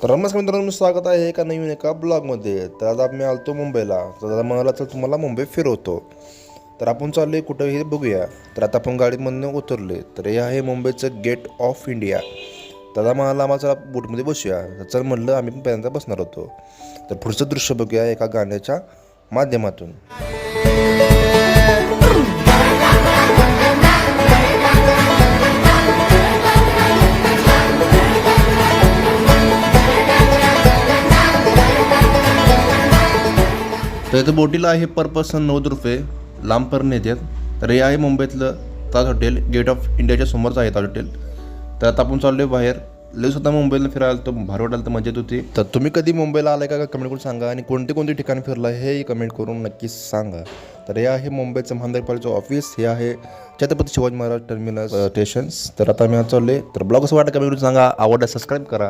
तर नमस्कार मित्रांनो, स्वागत आहे एका नवीन एका ब्लॉगमध्ये. तर आज आम्ही आलतो मुंबईला. तर आता मला तर तुम्हाला मुंबई फिरवतो. तर आपण चाललोय कुठं हे बघूया. तर आता आपण गाडीमधून उतरले. तर हे आहे मुंबईचं गेट ऑफ इंडिया. दादा मला माझा बोटमध्ये बसूया. तर चल म्हणलं, आम्ही पण पहिल्यांदा बसणार होतो. तर पुढचं दृश्य बघूया एका गाण्याच्या माध्यमातून. तर इथं बोटीला आहे पर पर्सन 9 रुपये, लांब पर्यंत येतात. तर हे आहे मुंबईतलं ताज हॉटेल. गेट ऑफ इंडियाच्या समोरच आहे ताज हॉटेल. तर आता आपण चाललोय बाहेर. लय सुद्धा मुंबईला फिरायला तर भारी वाटायला, तर मजेत होती. तर तुम्ही कधी मुंबईला आलाय का कमेंट करून सांगा, आणि कोणते कोणते ठिकाणी फिरला हेही कमेंट करून नक्कीच सांगा. तर हे आहे मुंबईचं महानगरपालिकेचं ऑफिस. हे आहे छत्रपती शिवाजी महाराज टर्मिनस स्टेशन्स. तर आता आम्ही आज चाललोय. तर ब्लॉग कसं वाटतं कमेंट करून सांगा. आवडल्यास सबस्क्राईब करा.